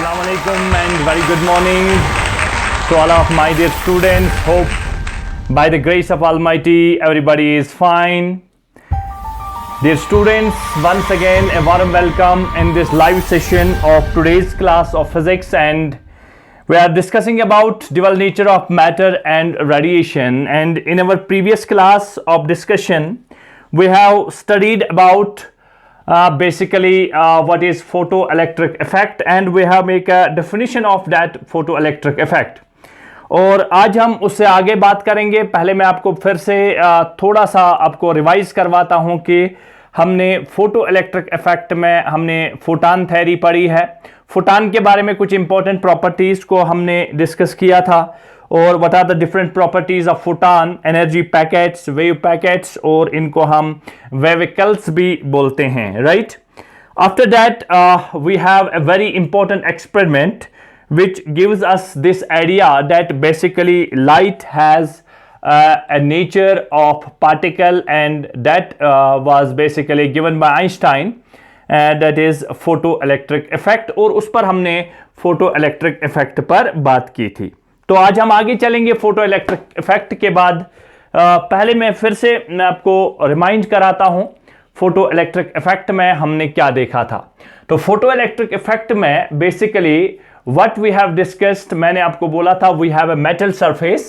Assalamu alaikum and very good morning to all of my dear students. Hope by the grace of Almighty everybody is fine. Dear students, once again a warm welcome in this live session of today's class of physics, and we are discussing about dual nature of matter and radiation. And in our previous class of discussion we have studied about basically what is photoelectric effect, and we have make a definition of that photoelectric effect. और आज हम उससे आगे बात करेंगे. पहले मैं आपको फिर से थोड़ा सा आपको रिवाइज करवाता हूं कि हमने फोटोइलेक्ट्रिक इफेक्ट में हमने फोटान थ्योरी पढ़ी है. फोटान के बारे में कुछ इंपॉर्टेंट प्रॉपर्टीज को हमने डिस्कस किया था, और what are the different properties of photon, energy packets, wave packets, और इनको हम वेविकल्स भी बोलते हैं, right. After that we have a very important experiment which gives us this idea that basically light has a nature of particle, and that was basically given by Einstein, and that is photoelectric effect, और उस पर हमने photoelectric effect पर बात की थी. तो आज हम आगे चलेंगे photoelectric effect के बाद. पहले मैं फिर से आपको रिमाइंड कराता हूं photoelectric effect में हमने क्या देखा था. तो photoelectric effect में basically What we have discussed, मैंने आपको बोला था we have a metal surface.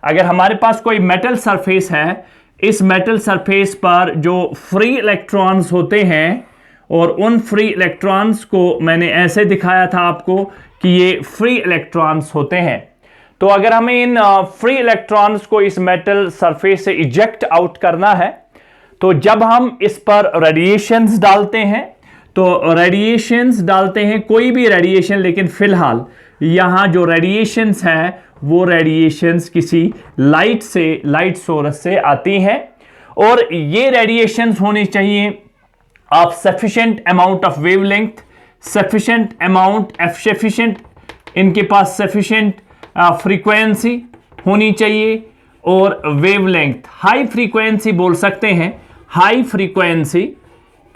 अगर हमारे पास कोई metal surface है, इस metal surface पर जो free electrons होते हैं, और उन free electrons को मैंने ऐसे दिखाया था आपको कि ये free electrons होते हैं. तो अगर हमें इन free electrons को इस metal surface से eject out करना है, तो जब हम इस पर radiations डालते हैं, तो रेडिएशंस डालते हैं, कोई भी रेडिएशन, लेकिन फिलहाल यहाँ जो रेडिएशंस हैं वो रेडिएशंस किसी लाइट सोर्स से आती हैं, और ये रेडिएशंस होनी चाहिए of sufficient amount of wavelength, sufficient amount efficient, इनके पास सफिशिएंट फ्रीक्वेंसी होनी चाहिए, और वेवलेंथ हाई फ्रीक्वेंसी बोल सकते हैं, high frequency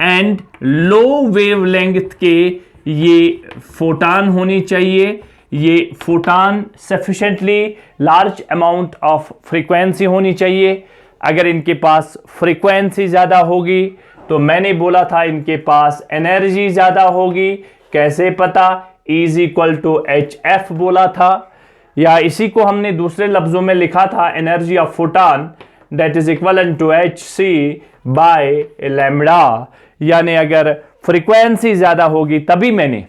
and low wavelength के ये फोटान होनी चाहिए. ये photon sufficiently large amount of frequency होनी चाहिए. अगर इनके पास फ्रीक्वेंसी ज़्यादा होगी तो मैंने बोला था इनके पास एनर्जी ज़्यादा होगी. कैसे पता? Is equal to H F बोला था, या इसी को हमने दूसरे लफ्ज़ों में लिखा था energy of photon that is equal to H C by lambda. यानी अगर फ्रीक्वेंसी ज़्यादा होगी, तभी मैंने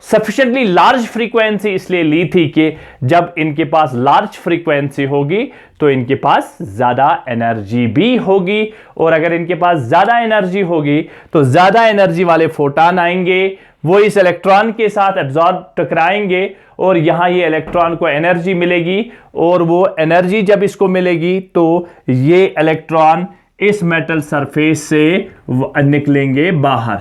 सफिशिएंटली लार्ज फ्रीक्वेंसी इसलिए ली थी कि जब इनके पास लार्ज फ्रीक्वेंसी होगी तो इनके पास ज़्यादा एनर्जी भी होगी, और अगर इनके पास ज़्यादा एनर्जी होगी तो ज़्यादा एनर्जी वाले फोटान आएंगे, वो इस इलेक्ट्रॉन के साथ एब्जॉर्ब टकराएंगे, और यहाँ ये इलेक्ट्रॉन को एनर्जी मिलेगी, और वो एनर्जी जब इसको मिलेगी तो ये इलेक्ट्रॉन इस मेटल सरफेस से निकलेंगे बाहर.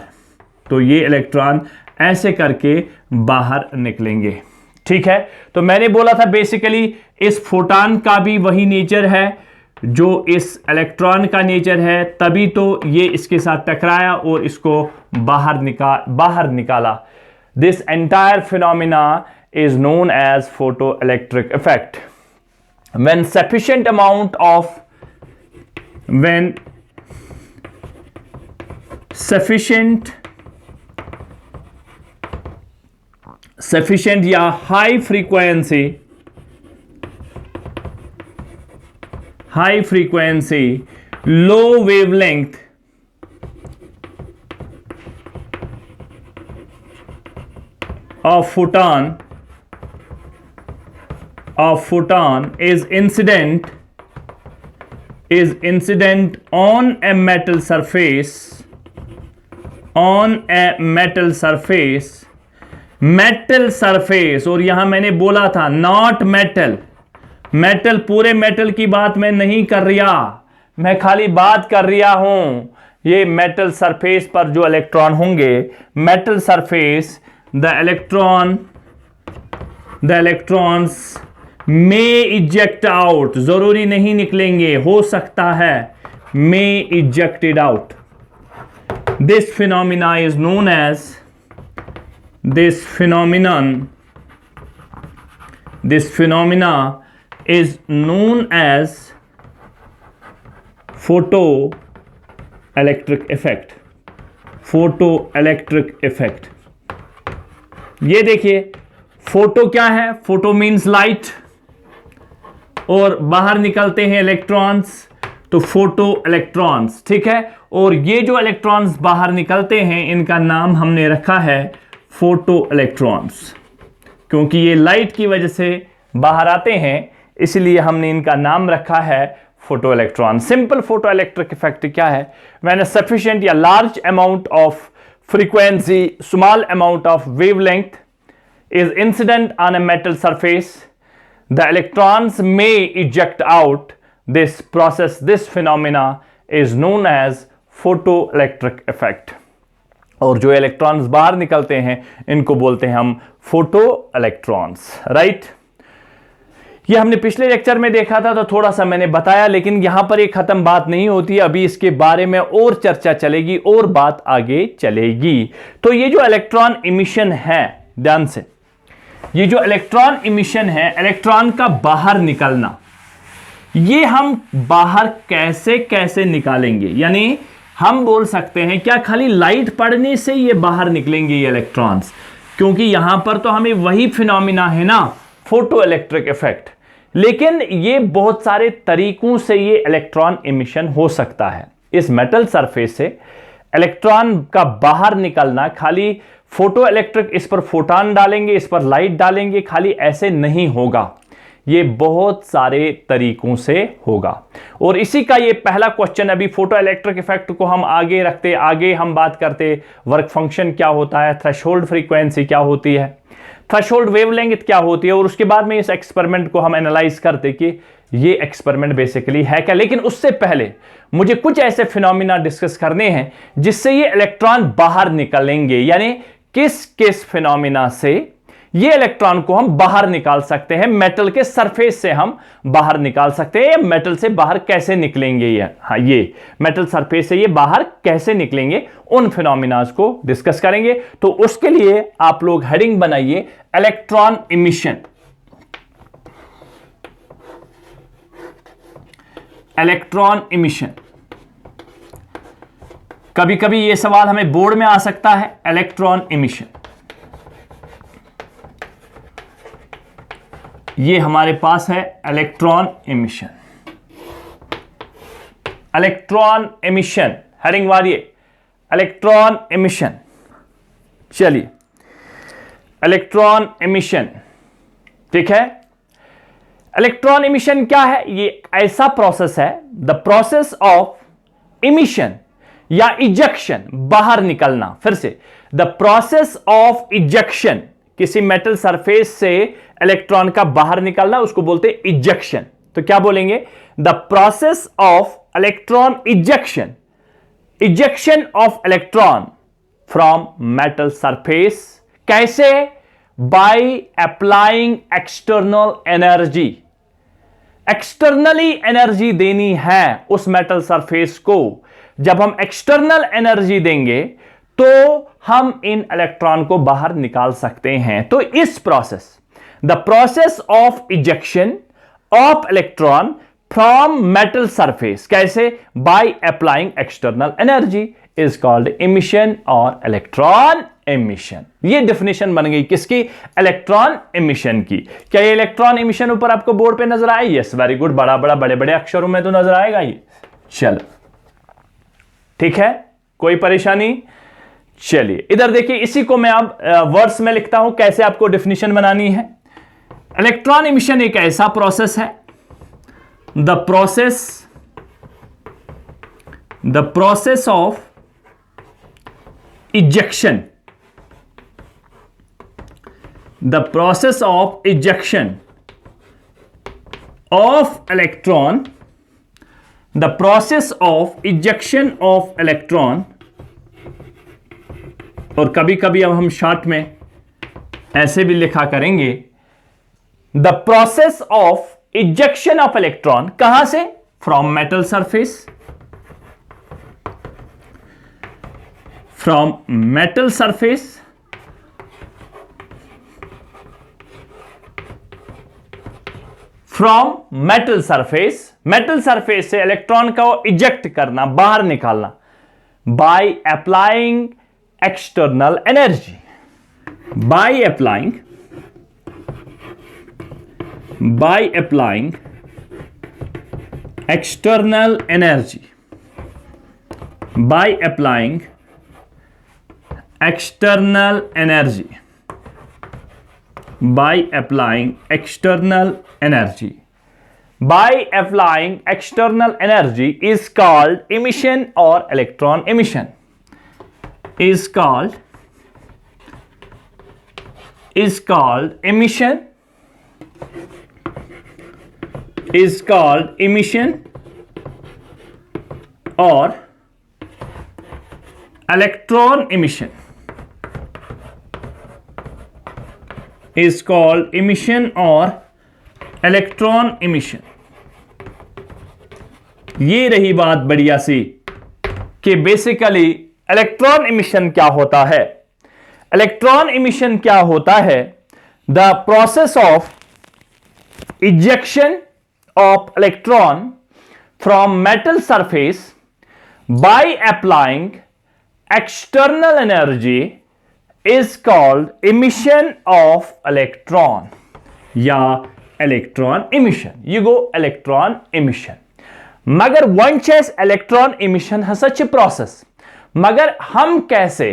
तो ये इलेक्ट्रॉन ऐसे करके बाहर निकलेंगे, ठीक है. तो मैंने बोला था बेसिकली इस फोटान का भी वही नेचर है जो इस इलेक्ट्रॉन का नेचर है, तभी तो ये इसके साथ टकराया और इसको बाहर निकाला. This entire phenomena is known as photoelectric effect. when sufficient या high frequency low wavelength of photon is incident on a metal surface, और यहां मैंने बोला था नॉट मेटल. पूरे मेटल की बात मैं नहीं कर रहा, मैं खाली बात कर रहा हूं ये मेटल सरफेस पर जो इलेक्ट्रॉन होंगे, metal surface, the electrons may eject out, जरूरी नहीं निकलेंगे, हो सकता है may ejected out. This phenomena is known as this phenomena is known as photoelectric effect. ये देखिए, फोटो क्या है? फोटो मीन्स लाइट, और बाहर निकलते हैं इलेक्ट्रॉन्स, तो फोटो इलेक्ट्रॉन्स, ठीक है। और ये जो इलेक्ट्रॉन्स बाहर निकलते हैं इनका नाम हमने रखा है फोटो इलेक्ट्रॉन्स, क्योंकि ये लाइट की वजह से बाहर आते हैं, इसलिए हमने इनका नाम रखा है photo electron. Simple photo electric effect क्या है? व्हेन अ सफिशिएंट या large amount of frequency, small amount of wavelength is incident on a metal surface, the electrons may eject out. This phenomena is known as photoelectric effect. और जो electrons बाहर निकलते हैं इनको बोलते हैं हम फोटो इलेक्ट्रॉन्स, राइट। ये हमने पिछले लेक्चर में देखा था, तो थोड़ा सा मैंने बताया, लेकिन यहां पर एक खत्म बात नहीं होती, अभी इसके बारे में और चर्चा चलेगी और बात आगे चलेगी। तो ये जो इलेक्ट्रॉन इमिशन है, ध्यान से, ये जो इलेक्ट्रॉन इमिशन है, इलेक्ट्रॉन का बाहर निकलना, ये हम बाहर कैसे कैसे निकालेंगे? यानी हम बोल सकते हैं क्या खाली लाइट पड़ने से ये बाहर निकलेंगे ये इलेक्ट्रॉन्स? क्योंकि यहां पर तो हमें वही फिनोमिना है ना, फोटो इलेक्ट्रिक इफेक्ट, लेकिन ये बहुत सारे तरीकों से ये इलेक्ट्रॉन इमिशन हो सकता है। इस मेटल सरफेस से इलेक्ट्रॉन का बाहर निकलना खाली फोटो इलेक्ट्रिक, इस पर फोटॉन डालेंगे, इस पर लाइट डालेंगे, खाली ऐसे नहीं होगा, ये बहुत सारे तरीकों से होगा। और इसी का ये पहला क्वेश्चन, अभी फोटो इलेक्ट्रिक इफेक्ट को हम आगे रखते, आगे हम बात करते वर्क फंक्शन क्या होता है, थ्रेशोल्ड फ्रीक्वेंसी क्या होती है, थ्रेशोल्ड वेवलेंथ क्या होती है, और उसके बाद में इस एक्सपेरिमेंट को हम एनालाइज करते कि ये एक्सपेरिमेंट बेसिकली है क्या। लेकिन उससे पहले मुझे कुछ ऐसे फिनोमिना डिस्कस करने हैं जिससे ये इलेक्ट्रॉन बाहर निकलेंगे, यानी किस किस फिनोमिना से ये इलेक्ट्रॉन को हम बाहर निकाल सकते हैं, मेटल के सरफेस से हम बाहर निकाल सकते हैं, मेटल से बाहर कैसे निकलेंगे ये, हाँ, ये मेटल सरफेस से ये बाहर कैसे निकलेंगे, उन फिनोमिनास को डिस्कस करेंगे। तो उसके लिए आप लोग हेडिंग बनाइए इलेक्ट्रॉन इमिशन। इलेक्ट्रॉन इमिशन, कभी कभी ये सवाल हमें बोर्ड में आ सकता है। इलेक्ट्रॉन इमिशन, ये हमारे पास है electron emission. Electron emission heading मारिए, इलेक्ट्रॉन इमिशन। चलिए, इलेक्ट्रॉन इमिशन, ठीक है। इलेक्ट्रॉन इमिशन क्या है? ये ऐसा प्रोसेस है, द प्रोसेस ऑफ इमिशन या इजेक्शन, बाहर निकलना। फिर से, द प्रोसेस ऑफ इजेक्शन, किसी मेटल सरफेस से इलेक्ट्रॉन का बाहर निकलना, उसको बोलते हैं इजेक्शन। तो क्या बोलेंगे? The process of electron ejection, ejection of electron from metal surface. कैसे? By applying external energy, externally energy देनी है उस मेटल सरफेस को। जब हम एक्सटर्नल एनर्जी देंगे तो हम इन इलेक्ट्रॉन को बाहर निकाल सकते हैं। तो इस process, the process of ejection of electron from metal surface, कैसे? By applying external energy, is called emission और इलेक्ट्रॉन इमिशन। ये डेफिनेशन बन गई किसकी? इलेक्ट्रॉन इमिशन की। क्या ये इलेक्ट्रॉन इमिशन ऊपर आपको बोर्ड पे नजर आए? यस, वेरी गुड, बड़ा बड़ा बड़े बड़े अक्षरों में तो नजर आएगा ये। चलो, ठीक है, कोई परेशानी? चलिए इधर देखिए, इसी को मैं अब वर्ड्स में लिखता हूं, कैसे आपको डेफिनेशन बनानी है। इलेक्ट्रॉन इमिशन एक ऐसा प्रोसेस है, the process of ejection, the process of ejection of electron, the process of ejection of electron, और कभी कभी अब हम शॉर्ट में ऐसे भी लिखा करेंगे, the process of ejection of electron, कहां से? from metal surface, from metal surface from metal surface, metal surface से इलेक्ट्रॉन को इजेक्ट करना, बाहर निकालना, bye applying external energy, by applying external energy, by applying external energy, by applying external energy, by applying external energy is called emission or electron emission, is called emission, is called emission or electron emission, is called emission or electron emission. ये रही बात बढ़िया सी कि basically electron emission क्या होता है। Electron emission क्या होता है? The process of ejection of electron from metal surface by applying external energy is called emission of electron या electron emission. You go electron emission. मगर one says electron emission has such a process. मगर हम कैसे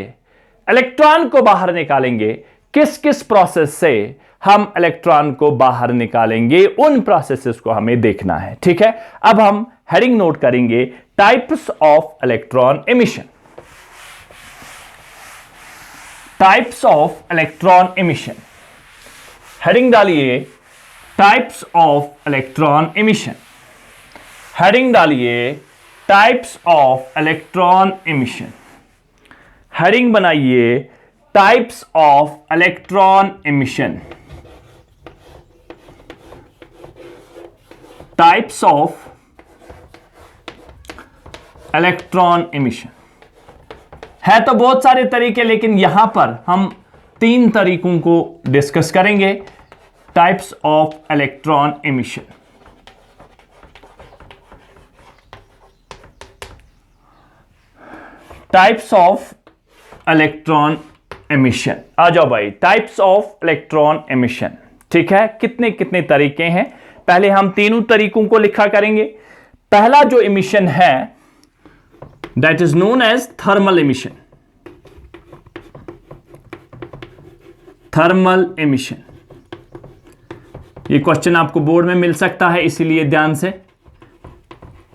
electron को बाहर निकालेंगे, किस किस प्रोसेस से हम इलेक्ट्रॉन को बाहर निकालेंगे, उन प्रोसेसेस को हमें देखना है। ठीक है, अब हम हेडिंग नोट करेंगे, types of electron emission. Types of electron emission, heading डालिए types of electron emission, heading डालिए types of electron emission, heading बनाइए types of electron emission, types of electron emission. है तो बहुत सारे तरीके, लेकिन यहां पर हम 3 तरीकों को डिस्कस करेंगे। Types of electron emission, types of electron emission. आ जाओ भाई, टाइप्स ऑफ इलेक्ट्रॉन एमिशन। ठीक है, कितने कितने तरीके हैं, पहले हम तीनों तरीकों को लिखा करेंगे। पहला जो एमिशन है that is known as thermal emission, thermal emission. ये क्वेश्चन आपको बोर्ड में मिल सकता है, इसीलिए ध्यान से।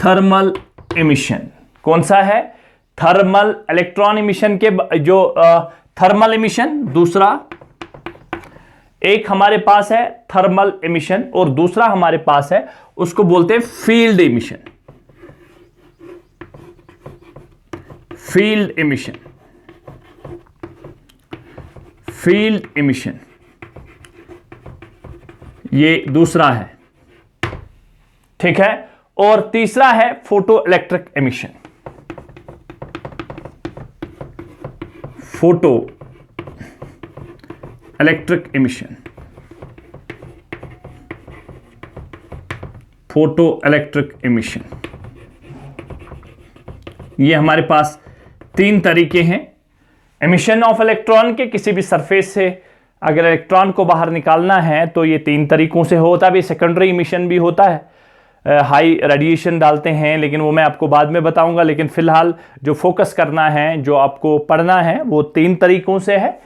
थर्मल एमिशन कौन सा है? थर्मल इलेक्ट्रॉन एमिशन के जो थर्मल एमिशन, दूसरा एक हमारे पास है थर्मल एमिशन और दूसरा हमारे पास है, उसको बोलते हैं field emission, field emission, field emission, ये दूसरा है। ठीक है, और तीसरा है photo electric emission, photo electric emission, photo electric emission. ये हमारे पास 3 तरीके हैं एमिशन ऑफ इलेक्ट्रॉन के। किसी भी सरफेस से अगर इलेक्ट्रॉन को बाहर निकालना है तो ये 3 तरीकों से होता भी। सेकेंडरी एमिशन भी होता है, हाई रेडिएशन डालते हैं, लेकिन वो मैं आपको बाद में बताऊंगा। लेकिन फिलहाल जो फोकस करना है, जो आपको पढ़ना है, वो 3 तरीकों से है।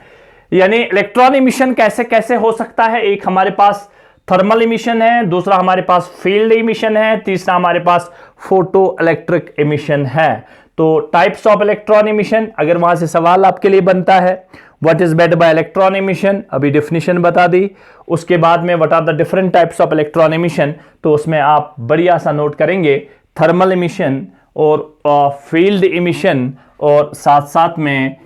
यानी इलेक्ट्रॉन एमिशन कैसे कैसे हो सकता है? एक हमारे पास थर्मल एमिशन है, दूसरा हमारे पास फील्ड एमिशन है, तीसरा हमारे पास फोटो इलेक्ट्रिक एमिशन है। तो टाइप्स ऑफ इलेक्ट्रॉन एमिशन, अगर वहां से सवाल आपके लिए बनता है, what is meant by electron emission, अभी डेफिनेशन बता दी। उसके बाद में what are the different types of electron emission, तो उसमें आप बढ़िया सा नोट करेंगे थर्मल एमिशन और फील्ड एमिशन, और साथ साथ में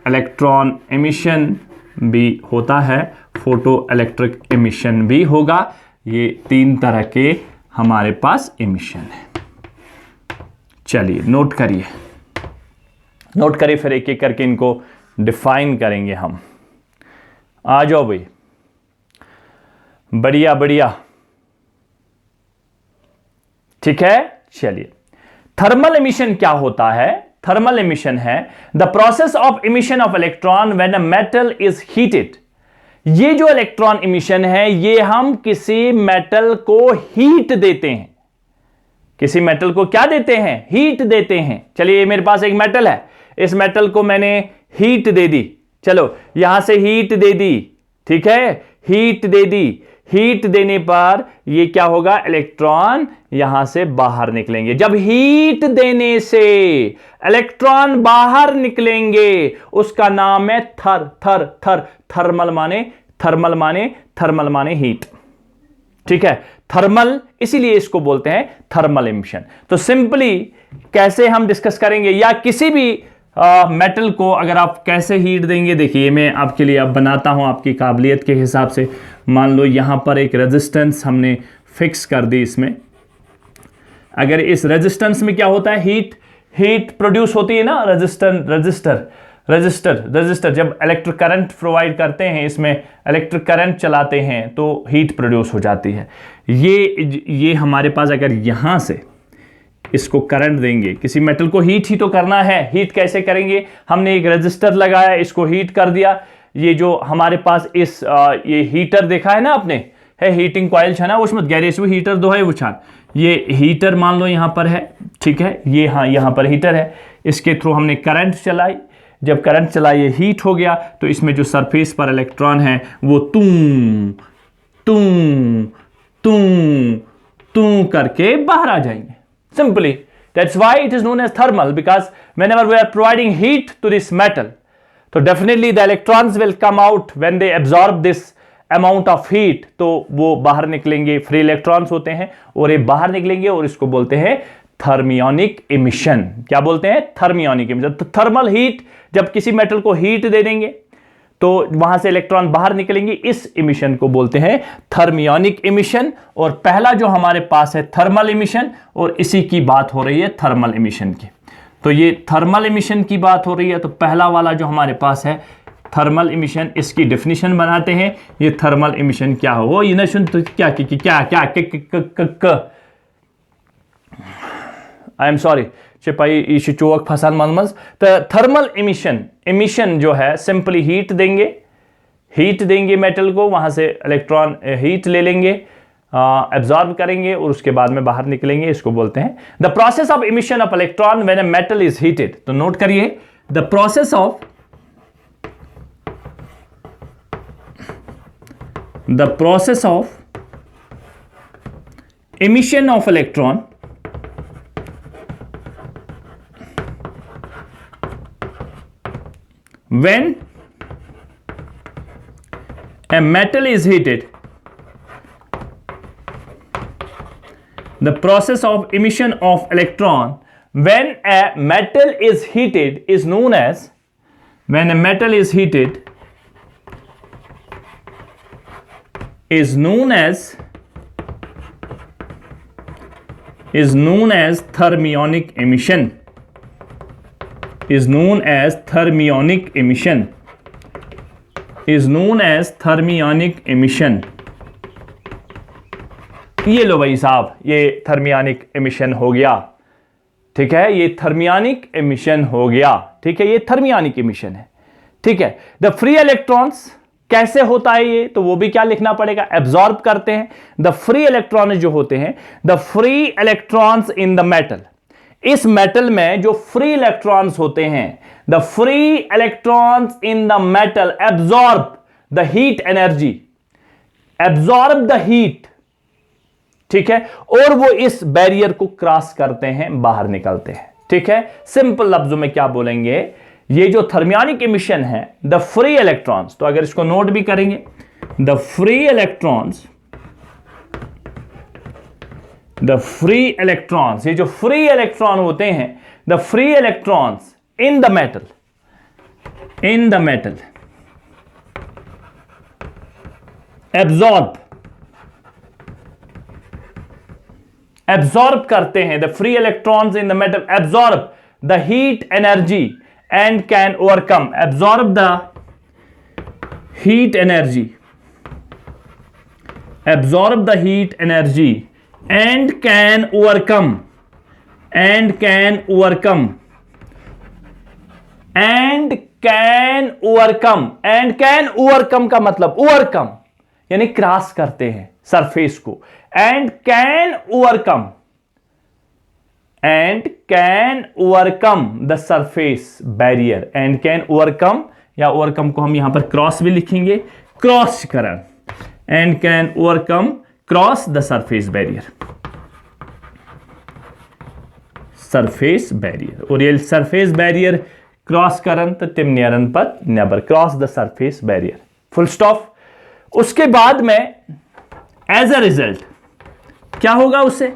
इलेक्ट्रॉन एमिशन भी होता है, फोटो इलेक्ट्रिक एमिशन भी होगा। ये 3 तरह के हमारे पास एमिशन है। चलिए नोट करिए, नोट करिए, फिर एक एक करके इनको डिफाइन करेंगे हम। आ जाओ भाई, बढ़िया बढ़िया। ठीक है, चलिए थर्मल एमिशन क्या होता है? थर्मल एमिशन है the process of emission of electron when a metal is heated. ये जो इलेक्ट्रॉन एमिशन है ये हम किसी मेटल को हीट देते हैं। किसी मेटल को क्या देते हैं? हीट देते हैं। चलिए मेरे पास एक मेटल है, इस मेटल को मैंने हीट दे दी, चलो यहां से हीट दे दी, ठीक है, हीट दे दी। हीट देने पर ये क्या होगा? इलेक्ट्रॉन यहां से बाहर निकलेंगे। जब हीट देने से इलेक्ट्रॉन बाहर निकलेंगे उसका नाम है थर्मल माने हीट, ठीक है, थर्मल, इसीलिए इसको बोलते हैं थर्मल एमिशन। तो सिंपली कैसे हम डिस्कस करेंगे, या किसी भी मेटल को अगर आप कैसे हीट देंगे, देखिए मैं आपके लिए अब बनाता हूं आपकी काबिलियत के हिसाब से। मान लो यहां पर एक रेजिस्टेंस हमने फिक्स कर दी इसमें। अगर इस रेजिस्टेंस में क्या होता है? हीट प्रोड्यूस होती है ना। रजिस्टर जब इलेक्ट्रिक करंट प्रोवाइड करते हैं, इसमें इलेक्ट्रिक करंट चलाते हैं तो हीट प्रोड्यूस हो जाती है। ये हमारे पास अगर यहां से इसको करंट देंगे, किसी मेटल को हीट ही तो करना है। हीट कैसे करेंगे? हमने एक रजिस्टर लगाया, इसको हीट कर दिया। ये जो हमारे पास ये हीटर देखा है ना आपने, है हीटिंग कॉइल छा ना, उसमें गैरेज में हीटर दो है वो छान। ये हीटर मान लो यहां पर है, ठीक है, ये हाँ यहां पर हीटर है, इसके थ्रू हमने करंट चलाई। जब करंट चला ये हीट हो गया तो इसमें जो सरफेस पर इलेक्ट्रॉन है वो तू करके बाहर आ जाएंगे। Simply, that's why it is known as thermal, because whenever we are providing heat to this metal, so definitely the electrons will come out when they absorb this amount of heat, तो वो बाहर निकलेंगे, free electrons होते हैं और ये बाहर निकलेंगे और इसको बोलते हैं थर्मियोनिक एमिशन। क्या बोलते हैं? Thermionic emission. तो थर्मल हीट, जब किसी मेटल को हीट दे देंगे तो वहां से इलेक्ट्रॉन बाहर निकलेंगे, इस एमिशन को बोलते हैं थर्मियोनिक एमिशन। और पहला जो हमारे पास है थर्मल एमिशन, और इसी की बात हो रही है थर्मल एमिशन की। तो ये थर्मल एमिशन की बात हो रही है, तो पहला वाला जो हमारे पास है थर्मल एमिशन, इसकी डेफिनेशन बनाते हैं। ये थर्मल एमिशन क्या हो, ये ना सुन तो क्या आई एम सॉरी चिपाई ये चोक फसान मन तो थर्मल एमिशन जो है सिंपली हीट देंगे मेटल को, वहां से इलेक्ट्रॉन हीट ले लेंगे, एब्जॉर्ब करेंगे और उसके बाद में बाहर निकलेंगे। इसको बोलते हैं the process of emission of electron when a metal is heated. तो नोट करिए, the process of emission of electron when a metal is heated, the process of emission of electron when a metal is heated is known as, when a metal is heated is known as thermionic emission, is known as thermionic emission। ये लो भाई साहब, ये thermionic emission हो गया, ठीक है, ये thermionic emission हो गया, ठीक है, ये थर्मियोनिक एमिशन है, ठीक है। द फ्री इलेक्ट्रॉन्स कैसे होता है ये, तो वो भी क्या लिखना पड़ेगा? एब्जॉर्ब करते हैं। द फ्री इलेक्ट्रॉन जो होते हैं, the free electrons in the metal, इस मेटल में जो फ्री इलेक्ट्रॉन्स होते हैं, the free electrons in the metal absorb the heat energy, absorb the heat, ठीक है, और वो इस बैरियर को क्रॉस करते हैं, बाहर निकलते हैं, ठीक है। सिंपल लफ्जों में क्या बोलेंगे, ये जो थर्मियोनिक एमिशन है, द फ्री इलेक्ट्रॉन्स, तो अगर इसको नोट भी करेंगे, द फ्री इलेक्ट्रॉन्स, ये जो फ्री इलेक्ट्रॉन होते हैं, the free electrons in the metal absorb करते हैं, the free electrons in the metal absorb the heat energy and can overcome, absorb the heat energy and can overcome and can overcome and can overcome and can overcome का मतलब overcome यानी cross करते हैं surface को and can overcome the surface barrier and can overcome या overcome को हम यहां पर क्रॉस भी लिखेंगे cross Karan and can overcome cross the surface barrier और ये सरफेस बैरियर क्रॉस करन तो तिम नियरन पर neighbour cross the surface barrier full stop. उसके बाद में एज अ रिजल्ट क्या होगा उससे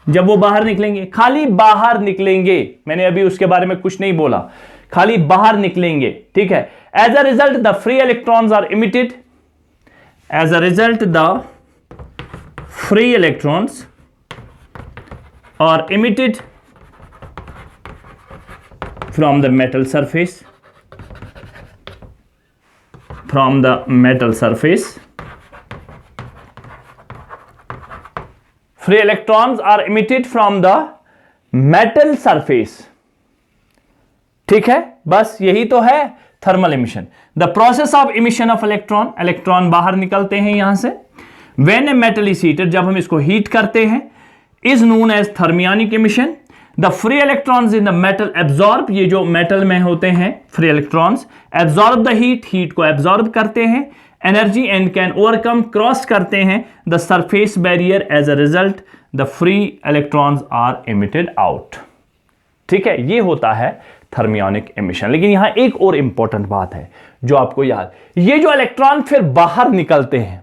जब वो बाहर निकलेंगे, खाली बाहर निकलेंगे, मैंने अभी उसके बारे में कुछ नहीं बोला, खाली बाहर निकलेंगे, ठीक है। As a result the free electrons are emitted, as a result the free electrons are emitted from the metal surface, free electrons are emitted from the metal surface, ठीक है। बस यही तो है thermal emission, the process of emission of electron बाहर निकलते हैं यहां से। When a metal is heated, जब हम इसको हीट करते हैं, is known as thermionic emission. The free electrons in the metal absorb, ये जो मेटल में होते हैं free electrons, absorb the heat को एब्जॉर्ब करते हैं energy and can overcome, cross करते हैं the surface barrier. As a result the free electrons are emitted out, ठीक है। ये होता है थर्मियोनिक इमिशन। लेकिन यहां एक और इंपॉर्टेंट बात है जो आपको याद, ये जो इलेक्ट्रॉन फिर बाहर निकलते हैं,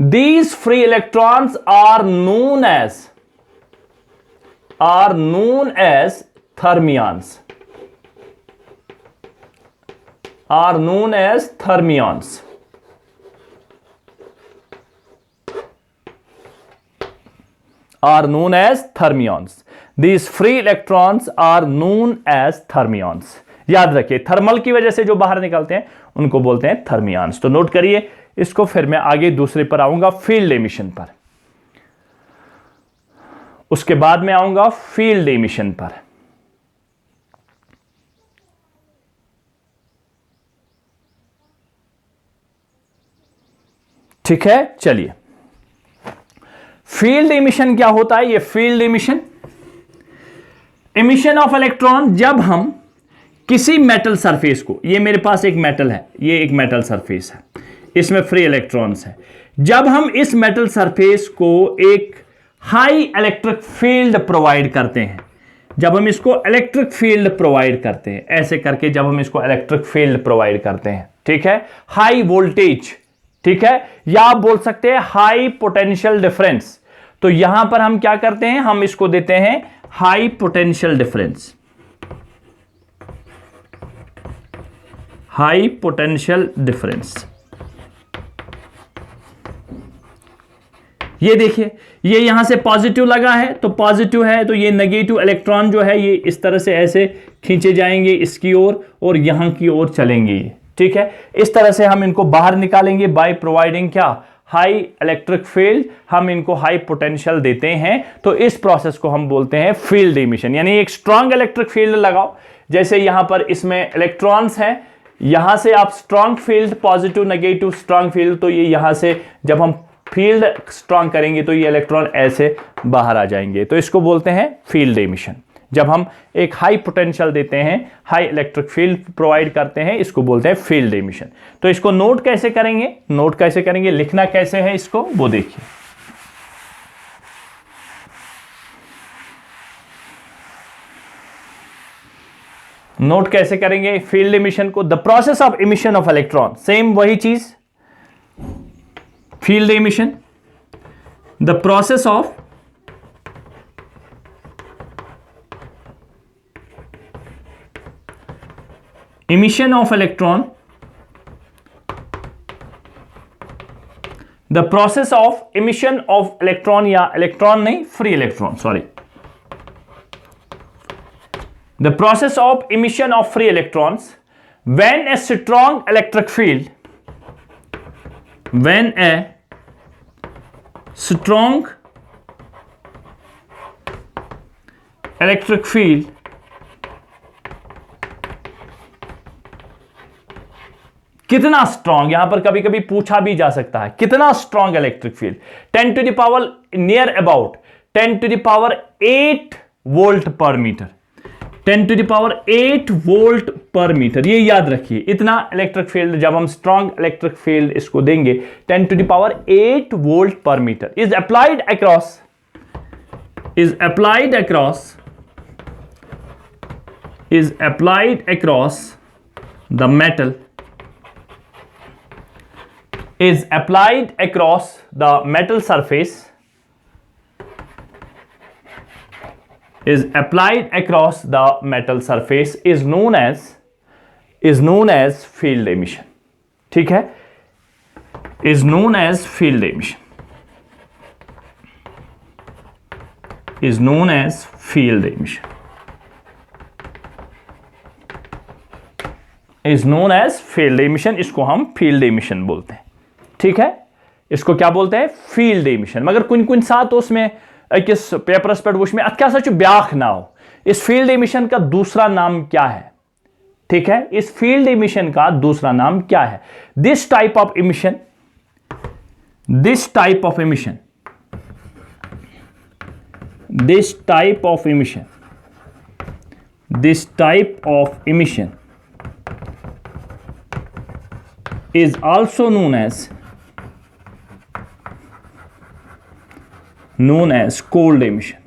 these free electrons are known as thermions, are known as thermions, these free electrons are known as thermions। याद रखिए थर्मल की वजह से जो बाहर निकलते हैं उनको बोलते हैं थर्मियंस। तो नोट करिए इसको, फिर मैं आगे दूसरे पर आऊंगा फील्ड एमिशन पर, उसके बाद में आऊंगा फील्ड एमिशन पर। ठीक है, चलिए फील्ड एमिशन क्या होता है। ये फील्ड एमिशन ऑफ इलेक्ट्रॉन, जब हम किसी मेटल सरफेस को, ये मेरे पास एक मेटल है, ये एक मेटल सरफेस है, इसमें फ्री इलेक्ट्रॉन्स है, जब हम इस मेटल सरफेस को एक हाई इलेक्ट्रिक फील्ड प्रोवाइड करते हैं, जब हम इसको इलेक्ट्रिक फील्ड प्रोवाइड करते हैं, ऐसे करके जब हम इसको इलेक्ट्रिक फील्ड प्रोवाइड करते हैं, ठीक है, हाई वोल्टेज, ठीक है, या आप बोल सकते हैं हाई पोटेंशियल डिफरेंस। तो यहां पर हम क्या करते हैं, हम इसको देते हैं high potential difference, high potential difference. ये देखिए, ये यहां से पॉजिटिव लगा है तो पॉजिटिव है, तो ये नेगेटिव इलेक्ट्रॉन जो है ये इस तरह से ऐसे खींचे जाएंगे इसकी ओर और यहां की ओर चलेंगे ये, ठीक है। इस तरह से हम इनको बाहर निकालेंगे बाय प्रोवाइडिंग क्या, हाई इलेक्ट्रिक फील्ड, हम इनको हाई पोटेंशियल देते हैं। तो इस प्रोसेस को हम बोलते हैं फील्ड एमिशन, यानी एक स्ट्रांग इलेक्ट्रिक फील्ड लगाओ, जैसे यहां पर इसमें इलेक्ट्रॉन्स हैं, यहां से आप strong field, positive negative strong field, तो ये यहां से जब हम फील्ड स्ट्रांग करेंगे तो ये इलेक्ट्रॉन ऐसे बाहर आ जाएंगे। तो इसको बोलते हैं फील्ड एमिशन। जब हम एक हाई पोटेंशियल देते हैं, हाई इलेक्ट्रिक फील्ड प्रोवाइड करते हैं, इसको बोलते हैं फील्ड एमिशन। तो इसको नोट कैसे करेंगे, लिखना कैसे है इसको वो देखिए। नोट कैसे करेंगे फील्ड एमिशन को, the process of emission of electron, same वही चीज, field emission, the process of emission of electron, the process of emission of electron, या electron नहीं, free electron, sorry, the process of emission of free electrons when a strong electric field, when a strong electric field कितना strong, यहां पर कभी कभी पूछा भी जा सकता है कितना strong electric field, 10 to the power near about 10 to the power 8 volt पर metre, 10 to the power 8 volt पर मीटर, ये याद रखिए। इतना इलेक्ट्रिक फील्ड जब हम स्ट्रांग इलेक्ट्रिक फील्ड इसको देंगे 10 टू द पावर 8 वोल्ट पर metre is applied across the metal, is applied across the metal surface, is applied across the metal surface is known as field emission। ठीक है, is known as field emission, is known as field emission, is known as field emission। इसको हम field emission बोलते हैं। ठीक है, इसको क्या बोलते हैं, फील्ड एमिशन। मगर कुछ साथ उसमें किस पेपर्स पे उसमें क्या सच ब्याख ना हो, इस फील्ड एमिशन का दूसरा नाम क्या है। ठीक है, इस फील्ड एमिशन का दूसरा नाम क्या है। This type of emission is also known as cold emission।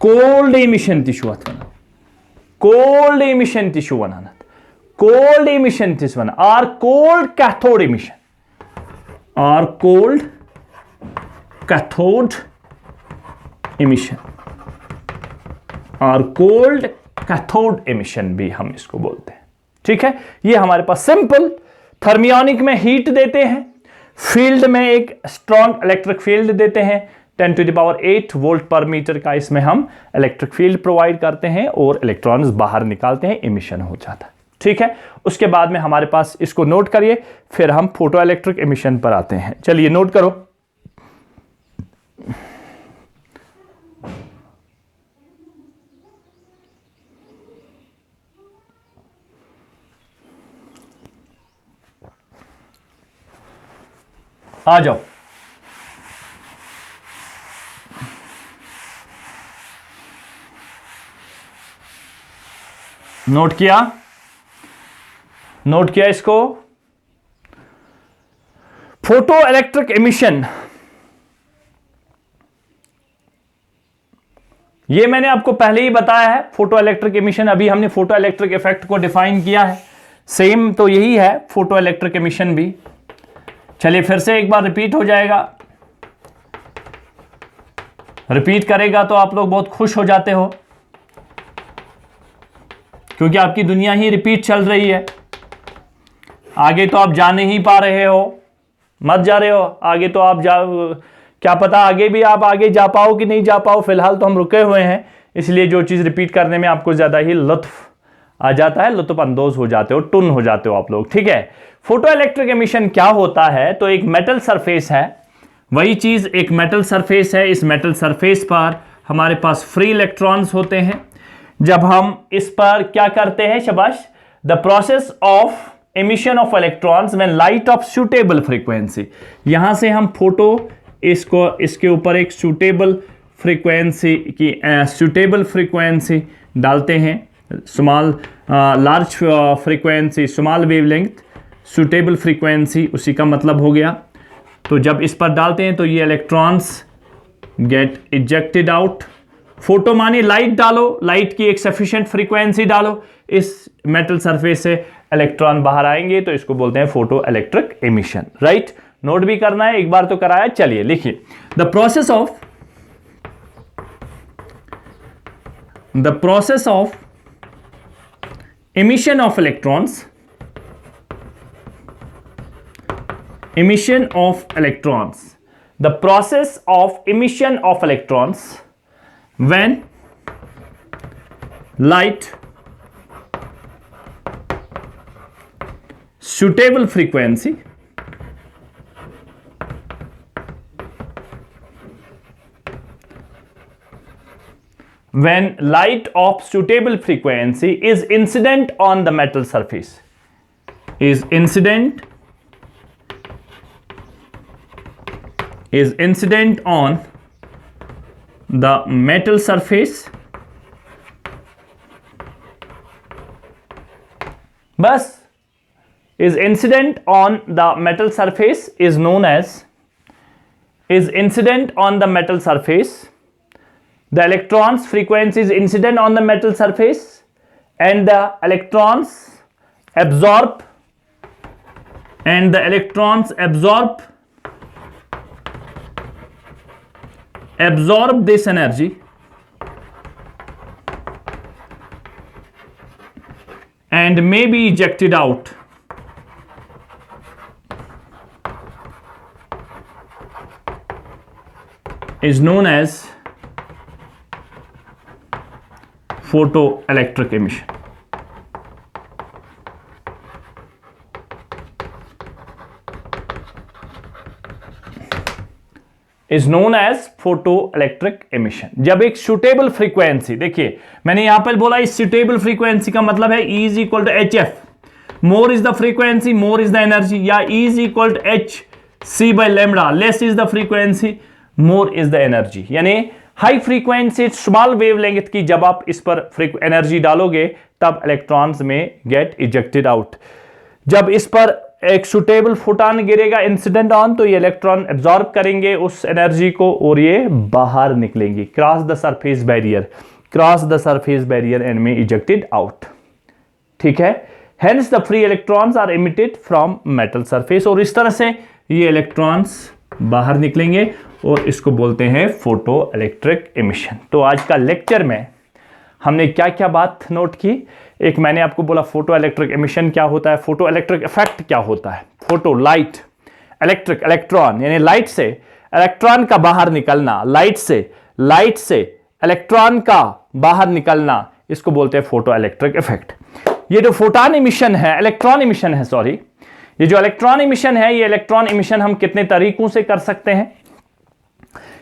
cold emission tissue athana, cold emission tissue vananat, cold emission tissue van or cold cathode emission, or cold cathode emission, और cold cathode emission भी हम इसको बोलते हैं। ठीक है, ये हमारे पास सिंपल थर्मियोनिक में हीट देते हैं, फील्ड में एक स्ट्रॉन्ग इलेक्ट्रिक फील्ड देते हैं, 10 टू द पावर 8 वोल्ट पर मीटर का इसमें हम इलेक्ट्रिक फील्ड प्रोवाइड करते हैं और इलेक्ट्रॉन्स बाहर निकालते हैं, एमिशन हो जाता है। ठीक है, उसके बाद में हमारे पास, इसको नोट करिए, फिर हम फोटो इलेक्ट्रिक एमिशन पर आते हैं। चलिए नोट करो, आ जाओ। नोट किया इसको। फोटो इलेक्ट्रिक एमिशन, ये मैंने आपको पहले ही बताया है। फोटो इलेक्ट्रिक एमिशन, अभी हमने फोटो इलेक्ट्रिक इफेक्ट को डिफाइन किया है, सेम तो यही है फोटो इलेक्ट्रिक एमिशन भी। चलिए फिर से एक बार रिपीट हो जाएगा, रिपीट करेगा तो आप लोग बहुत खुश हो जाते हो, क्योंकि आपकी दुनिया ही रिपीट चल रही है। आगे तो आप जा नहीं पा रहे हो, मत जा रहे हो आगे, तो आप क्या पता आगे भी आप आगे जा पाओ कि नहीं जा पाओ। फिलहाल तो हम रुके हुए हैं, इसलिए जो चीज़ रिपीट करने में आपको ज़्यादा ही लुत्फ आ जाता है, लुत्फ अंदोज हो जाते हो, टुन हो जाते हो आप लोग। ठीक है, फोटो इलेक्ट्रिक एमिशन क्या होता है, तो एक मेटल सरफेस है, वही चीज़ एक मेटल सरफेस है। इस मेटल सरफेस पर हमारे पास फ्री इलेक्ट्रॉन्स होते हैं। जब हम इस पर क्या करते हैं, शाबाश, the process of emission of electrons when light of suitable frequency, यहां से हम फोटो इसके ऊपर एक सूटेबल फ्रीक्वेंसी डालते हैं, small large frequency, small wavelength, suitable frequency, उसी का मतलब हो गया। तो जब इस पर डालते हैं तो ये electrons get ejected out. Photo माने लाइट डालो, लाइट की एक सफिशिएंट फ्रीक्वेंसी डालो, इस मेटल सरफेस से इलेक्ट्रॉन बाहर आएंगे, तो इसको बोलते हैं photo electric emission. Right, note भी करना है, एक बार तो कराया। चलिए लिखिए, the process of emission of electrons, the process of emission of electrons when light suitable frequency when light of suitable frequency is incident on the metal surface, is incident on the metal surface, बस is incident on the metal surface is known as, is incident on the metal surface, the electron's frequency is incident on the metal surface, and the electrons absorb this energy and may be ejected out is known as photoelectric emission. Is known as photoelectric emission. जब एक suitable frequency, देखिए मैंने यहां पर बोला इस suitable frequency का मतलब है E is equal to H F, more is the frequency more is the energy, या E is equal to H C by lambda, less is the frequency more is the energy. यानी high frequency small wavelength की जब आप इस पर energy डालोगे तब electrons में गेट इजेक्टेड आउट। जब इस पर एक सुटेबल फोटॉन गिरेगा इंसिडेंट ऑन तो ये इलेक्ट्रॉन एब्जॉर्ब करेंगे उस एनर्जी को और ये बाहर निकलेंगी, cross the surface barrier and में इजेक्टेड आउट। ठीक है, hence the free electrons are emitted from metal surface, और इस तरह से ये इलेक्ट्रॉन्स बाहर निकलेंगे और इसको बोलते हैं फोटो इलेक्ट्रिक एमिशन। तो आज का लेक्चर में हमने क्या क्या बात नोट की, एक मैंने आपको बोला फोटो इलेक्ट्रिक एमिशन क्या होता है, फोटो इलेक्ट्रिक इफेक्ट क्या होता है, फोटो लाइट, इलेक्ट्रिक इलेक्ट्रॉन, यानी लाइट से इलेक्ट्रॉन का बाहर निकलना, लाइट से इलेक्ट्रॉन का बाहर निकलना, इसको बोलते हैं फोटो इलेक्ट्रिक इफेक्ट। ये जो फोटॉन एमिशन है, इलेक्ट्रॉन एमिशन है, सॉरी, ये जो इलेक्ट्रॉन एमिशन है, ये इलेक्ट्रॉन एमिशन हम कितने तरीकों से कर सकते हैं,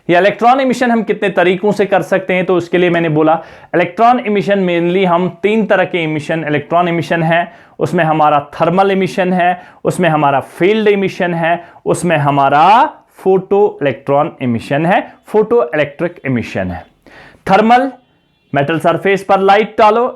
ये इलेक्ट्रॉन एमिशन हम कितने तरीकों से कर सकते हैं। तो उसके लिए मैंने बोला इलेक्ट्रॉन एमिशन मेनली हम 3 तरह के एमिशन, इलेक्ट्रॉन एमिशन है, उसमें हमारा थर्मल एमिशन है, उसमें हमारा फील्ड एमिशन है, उसमें हमारा फोटो इलेक्ट्रॉन एमिशन है, फोटो इलेक्ट्रिक एमिशन है। थर्मल, मेटल सरफेस पर लाइट डालो,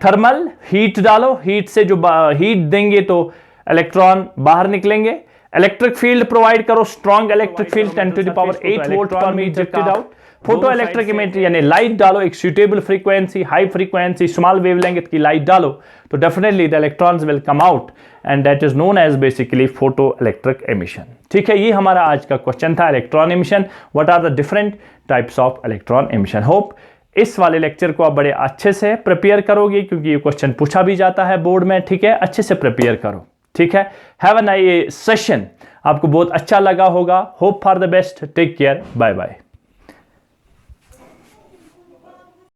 थर्मल हीट डालो, हीट से जो हीट देंगे तो इलेक्ट्रॉन बाहर निकलेंगे। इलेक्ट्रिक फील्ड प्रोवाइड करो, strong electric field 10 to the power 8 volt पर में ejected out. Photo electric emission यानी लाइट डालो, एक suitable frequency, high frequency, small wavelength की लाइट डालो तो definitely the electrons will come out and that is known as basically photo electric emission. ठीक है, ये हमारा आज का क्वेश्चन था, electron emission, what are the different types of electron emission. Hope इस वाले लेक्चर को आप बड़े अच्छे से प्रिपेयर करोगे क्योंकि ये क्वेश्चन पूछा भी जाता है बोर्ड में। ठीक है, अच्छे से प्रिपेयर करो। ठीक है, हैव अ नाइस सेशन, आपको बहुत अच्छा लगा होगा। Hope for the best, take care, bye bye.